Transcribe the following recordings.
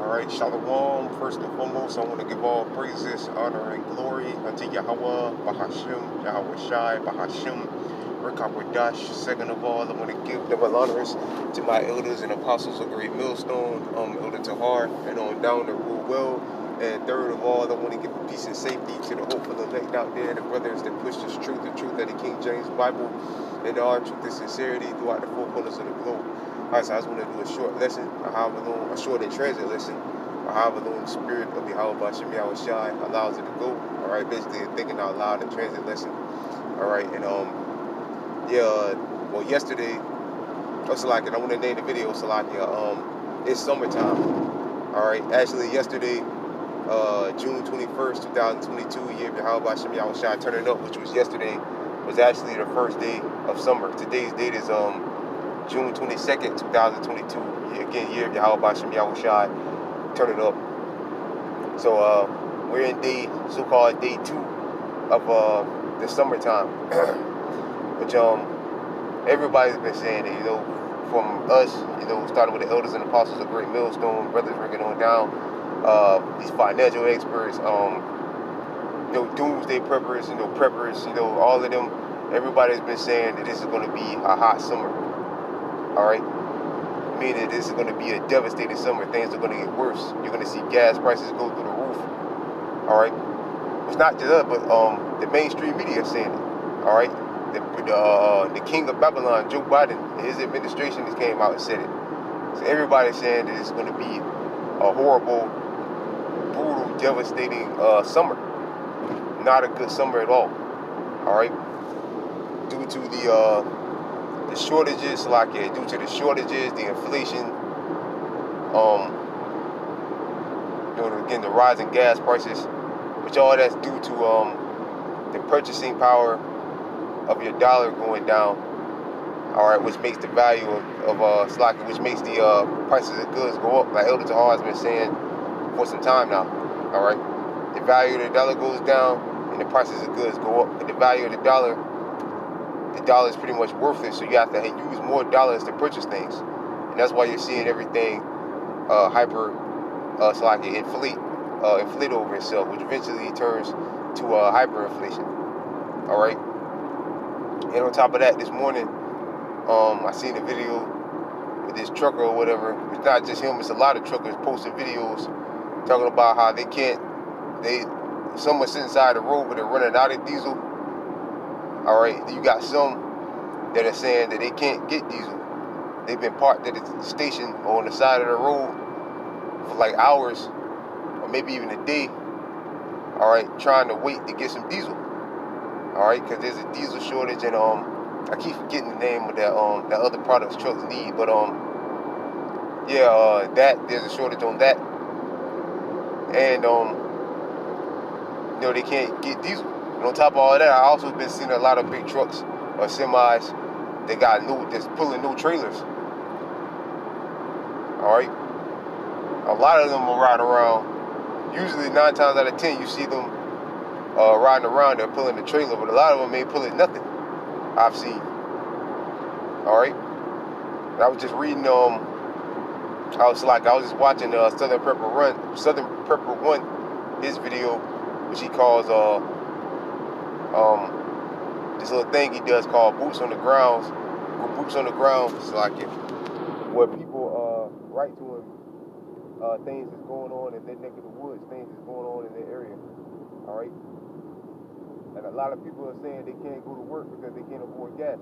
Alright, Shalom. First and foremost, I want to give all praises, honor, and glory unto Yahweh, Bahashim, Yahweh Shai, Bahashim, Rekakwadash. Second of all, I want to give double honors to my elders and apostles of Great Millstone, Elder Tahar, and on down to rule well. And third of all, I want to give peace and safety to the hopeful elect out there, the brothers that push this truth, the truth of the King James Bible, and our truth and sincerity throughout the four corners of the globe. Alright, so I just want to do a short lesson, a short and transit lesson, or however long the spirit of Yahweh Bashem Yahweh Shai allows it to go. Alright, basically a thinking out loud and transit lesson. Alright, and well yesterday, Salakia, I want to name the video Salakia, it's summertime. Alright, actually yesterday, June 21st, 2022, year of Yahweh Bashem Yahweh Shai turning up, which was yesterday, was actually the first day of summer. Today's date is June 22nd, 2022. Again, year of Yahweh Bashem Yahweh Shai turning up. So we're in so-called day 2 of the summertime, which everybody's been saying it, from us, starting with the elders and apostles of Great Millstone, brothers bringing on down, these financial experts, doomsday preppers, preppers, all of them. Everybody's been saying that this is going to be a hot summer. Alright, meaning this is going to be a devastating summer. Things are going to get worse. You're going to see gas prices go through the roof. Alright, it's not just us, but the mainstream media is saying it. Alright, the king of Babylon, Joe Biden, and his administration just came out and said it. So everybody's saying that it's going to be a horrible, brutal, devastating summer. Not a good summer at all. Alright, due to the shortages, due to the shortages, the inflation, again, the rise in gas prices, which all that's due to the purchasing power of your dollar going down. Alright, which makes the value of which makes the prices of goods go up, like Elder Tahar has been saying for some time now. Alright, the value of the dollar goes down and the prices of goods go up. And the value of the dollar is pretty much worthless, so you have to use more dollars to purchase things, and that's why you're seeing everything inflate over itself, which eventually turns to hyperinflation. All right, and on top of that, this morning, I seen a video with this trucker or whatever. It's not just him; it's a lot of truckers posting videos talking about how someone sitting inside the road, but they're running out of diesel. Alright, you got some that are saying that they can't get diesel. They've been parked at the station or on the side of the road for like hours or maybe even a day. Alright, trying to wait to get some diesel. Alright, because there's a diesel shortage, and I keep forgetting the name of that other products trucks need, but there's a shortage on that. And they can't get diesel. And on top of all that, I also been seeing a lot of big trucks or semis that's pulling no trailers. Alright? A lot of them will ride around. Usually 9 times out of 10 you see them riding around, they're pulling the trailer, but a lot of them ain't pulling nothing. I've seen. Alright? I was just reading I was just watching Southern Prepper 1, his video, which he calls this little thing he does called Boots on the Ground. It's where people write to him things that's going on in their neck of the woods, things that's going on in their area. Alright? And a lot of people are saying they can't go to work because they can't afford gas.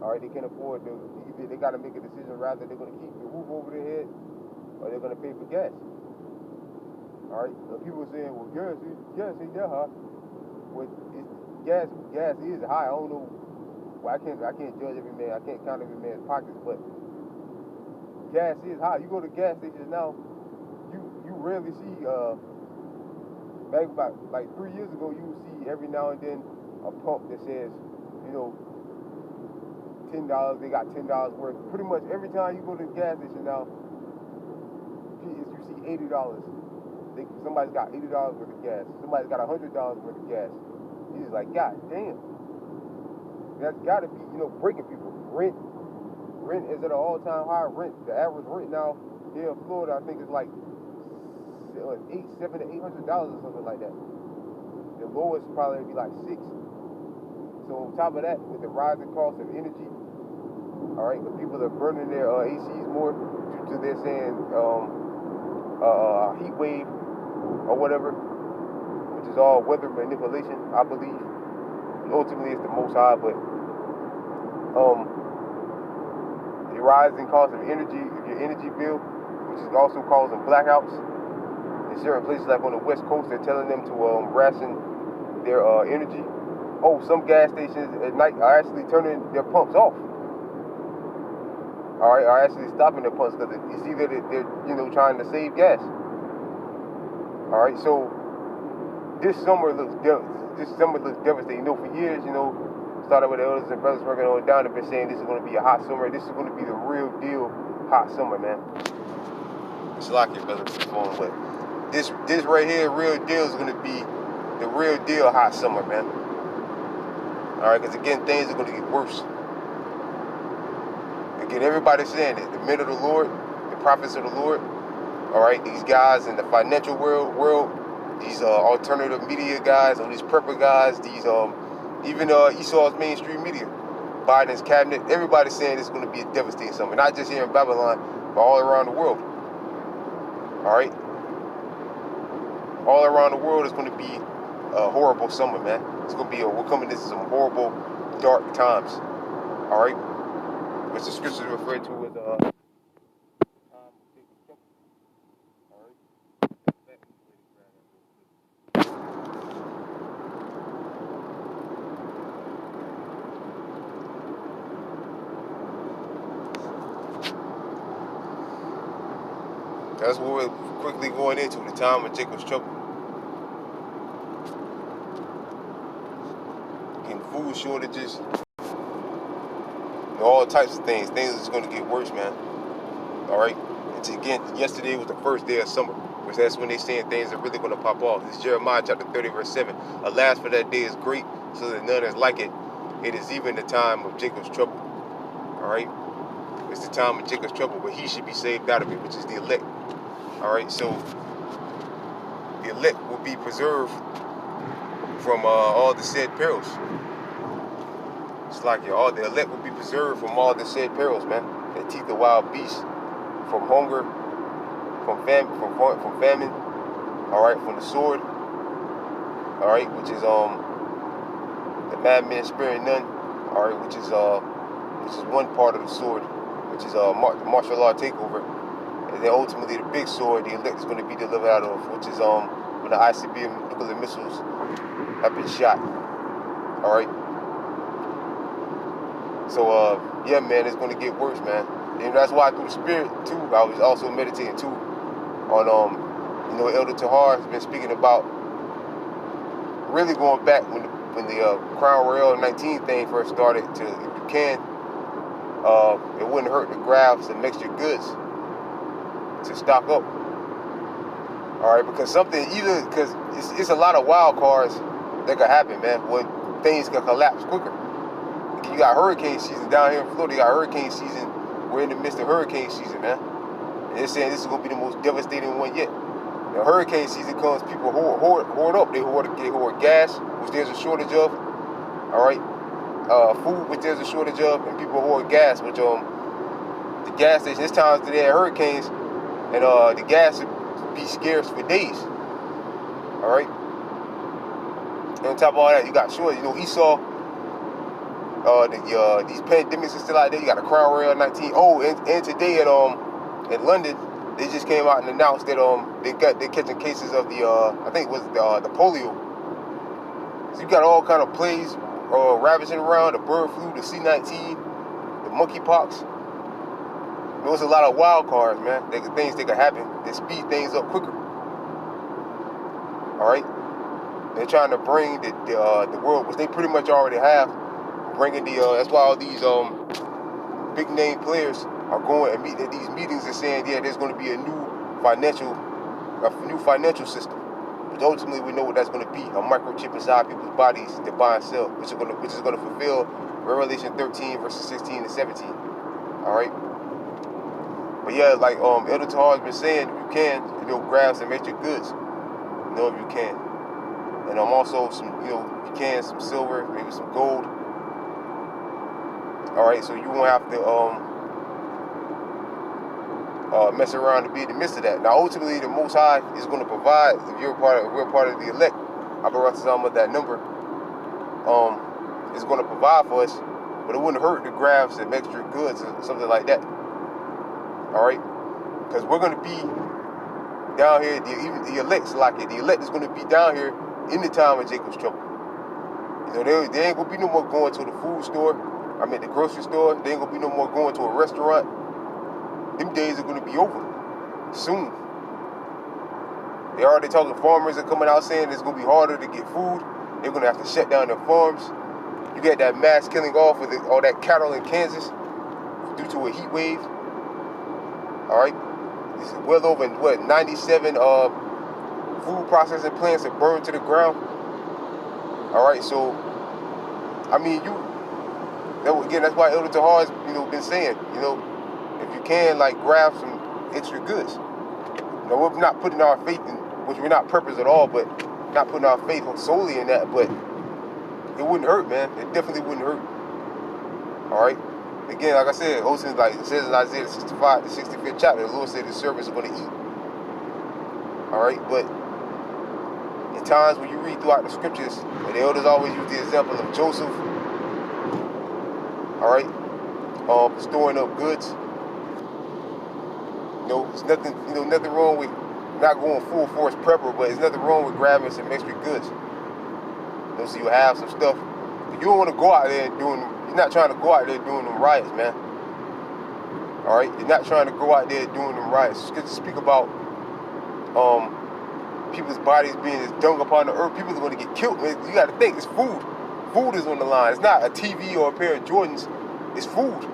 Alright, they can't afford they gotta make a decision rather they're gonna keep the roof over their head or they're gonna pay for gas. Alright, so people are saying, well, gas ain't that high. Well, gas is high. I don't know. Well, I can't judge every man. I can't count every man's pockets, but gas is high. You go to gas stations now, you rarely see. Back about like 3 years ago, you would see every now and then a pump that says, $10. They got $10 worth. Pretty much every time you go to the gas station now, you see $80. Somebody's got $80 worth of gas. Somebody's got $100 worth of gas. He's like, God damn. That's got to be, breaking people. Rent is at an all-time high. The average rent now Here in Florida, I think it's like $700 to $800 or something like that. The lowest probably would be like $6. So on top of that, with the rising cost of energy, all right, the people are burning their ACs more due to their saying heat wave or whatever, which is all weather manipulation, I believe. And ultimately, it's the Most High, but the rising cost of energy, your energy bill, which is also causing blackouts. In certain places, like on the West Coast, they're telling them to ration their energy. Oh, some gas stations at night are actually turning their pumps off. All right, are actually stopping their pumps because it's either they're trying to save gas. All right, so this summer looks devastating. For years, started with the elders and brothers working on it down. They've been saying this is going to be a hot summer. This is going to be the real deal hot summer, man. It's like it, brother. This right here, real deal, is going to be the real deal hot summer, man. All right, because again, things are going to get worse. Again, everybody's saying it. The men of the Lord, the prophets of the Lord. All right, these guys in the financial world, these alternative media guys, or these prepper guys, these even Esau's mainstream media, Biden's cabinet, everybody's saying it's going to be a devastating summer. Not just here in Babylon, but all around the world. All right? All around the world is going to be a horrible summer, man. It's going to be we're coming into some horrible, dark times. All right? Which the scriptures refer to as that's what we're quickly going into, the time of Jacob's trouble. Getting food shortages, all types of things. Things are just going to get worse, man. All right? And again, yesterday was the first day of summer, which that's when they're saying things are really going to pop off. This is Jeremiah chapter 30, verse 7. Alas, for that day is great, so that none is like it. It is even the time of Jacob's trouble. All right? It's the time of Jacob's trouble, but he should be saved out of it, which is the elect. All right, so the elect will be preserved from all the said perils. It's like all the elect will be preserved from all the said perils, man. The teeth of wild beasts, from hunger, from famine, all right, from the sword, all right, which is the madman sparing none, all right, which is one part of the sword, which is martial law takeover. And then ultimately the big sword the elect is going to be delivered out of, which is when the ICBM nuclear missiles have been shot. All right. So yeah, man, it's going to get worse, man. And that's why through the spirit too, I was also meditating too on Elder Tahar has been speaking about really going back when the Crown Royal 19 thing first started to, if you can, it wouldn't hurt to grab some extra goods to stock up. All right, because it's a lot of wild cards that could happen, man, when things can collapse quicker. You got hurricane season down here in Florida. You got hurricane season. We're in the midst of hurricane season, man. And they're saying this is going to be the most devastating one yet. When hurricane season comes, people hoard up. They hoard gas, which there's a shortage of. All right, food, which there's a shortage of, and people hoard gas, which the gas station. There's times that they had hurricanes, and the gas would be scarce for days. All right. And on top of all that, you got shortage. Esau. These pandemics are still out there. You got a Crown Royal 19. Oh, and today in London, they just came out and announced that they're catching cases of the I think it was the polio. So you got all kind of plagues ravaging around, the bird flu, the C-19, the monkeypox. There's a lot of wild cards, man. Things that could happen that speed things up quicker. All right, they're trying to bring the world, which they pretty much already have. Bringing that's why all these big name players are going and meet at these meetings and saying, yeah, there's going to be a new financial system. But ultimately, we know what that's going to be: a microchip inside people's bodies to buy and sell, which is going to fulfill Revelation 13 verses 16 and 17. All right. But yeah, like Elder Tahar has been saying, if you can, grab some extra goods. If you can. And also some, if you can, some silver, maybe some gold. All right, so you won't have to mess around to be in the midst of that. Now, ultimately, the Most High is going to provide. If we're part of the elect, that number is going to provide for us. But it wouldn't hurt to grab some extra goods or something like that. All right, because we're going to be down here. Even the elect's like it. The elect is going to be down here in the time of Jacob's trouble. There ain't going to be no more going to the food store. The grocery store. There ain't going to be no more going to a restaurant. Them days are going to be over soon. They already talking, farmers are coming out saying it's going to be harder to get food. They're going to have to shut down their farms. You got that mass killing off with all that cattle in Kansas due to a heat wave. All right. It's well over, 97 food processing plants that burned to the ground. All right. So, that's why Elder Tahar has, been saying, if you can, grab some extra goods. We're not putting our faith in, which we're not purpose at all, but not putting our faith solely in that, but it wouldn't hurt, man. It definitely wouldn't hurt. All right. Again, like I said, it says in Isaiah 65, the 65th chapter, the Lord said his servants are going to eat. All right. But in times when you read throughout the scriptures, and the elders always use the example of Joseph, all right, storing up goods. There's nothing, nothing wrong with not going full force prepper, but there's nothing wrong with grabbing some extra goods. So you have some stuff. You don't want to go out there and you're not trying to go out there doing them riots, man. All right, you're not trying to go out there doing them riots. Just speak about people's bodies being as dung upon the earth. People are going to get killed, man. You got to think, it's food. Food is on the line. It's not a TV or a pair of Jordans. It's food.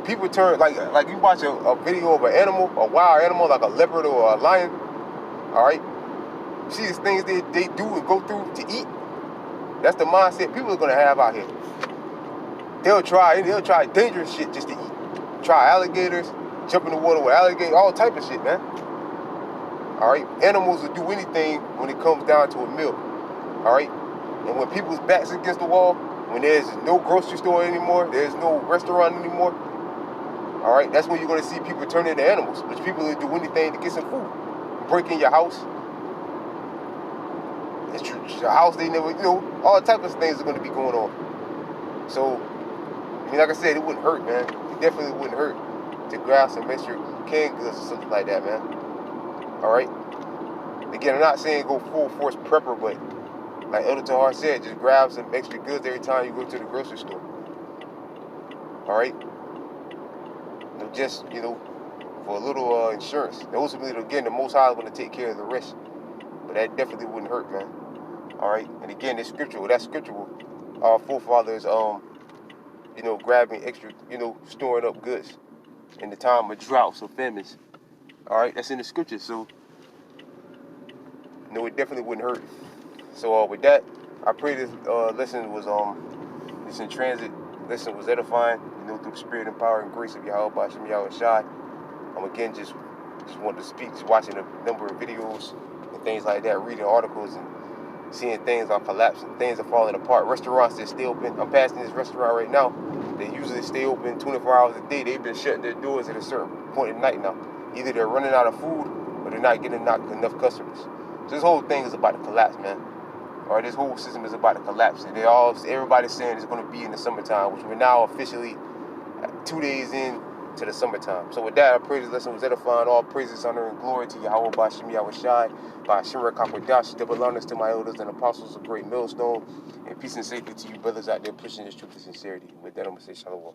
People turn, like you watch a video of an animal, a wild animal, like a leopard or a lion, all right? You see these things they do and go through to eat? That's the mindset people are going to have out here. They'll try dangerous shit just to eat. Try alligators, jump in the water with alligators, all type of shit, man. All right? Animals will do anything when it comes down to a meal, all right? And when people's backs against the wall, when there's no grocery store anymore, there's no restaurant anymore, all right, that's when you're going to see people turn into animals, which people will do anything to get some food. Break in your house. It's your house, they never, all types of things are going to be going on. So, like I said, it wouldn't hurt, man. It definitely wouldn't hurt to grab some extra canned goods or something like that, man. All right? Again, I'm not saying go full force prepper, but like Elder Tahar said, just grab some extra goods every time you go to the grocery store. All right? Just, for a little insurance. And ultimately, again, the Most High is going to take care of the rest. But that definitely wouldn't hurt, man. All right? And again, that's scriptural. Our forefathers, grabbing extra, storing up goods in the time of droughts or famines. All right? That's in the scriptures. So, it definitely wouldn't hurt. So, with that, I pray this lesson was, this in transit lesson was edifying, through the spirit and power and grace of Yahweh Bashim Yahweh Shai. Again, just wanted to speak, just watching a number of videos and things like that, reading articles and seeing things are collapsing, things are falling apart. Restaurants that stay open. I'm passing this restaurant right now. They usually stay open 24 hours a day. They've been shutting their doors at a certain point at night now. Either they're running out of food or they're not getting enough customers. So this whole thing is about to collapse, man. Or this whole system is about to collapse. And everybody's saying it's going to be in the summertime, which we're now officially 2 days in to the summertime. So with that, I pray this lesson was edifying. All praises, honor, and glory to Yahweh Bashim Yahweh Shai, by Shimra Kakwadash, double honors to my elders and apostles of Great Millstone, and peace and safety to you brothers out there pushing this truth with sincerity. With that, I'm going to say shalom.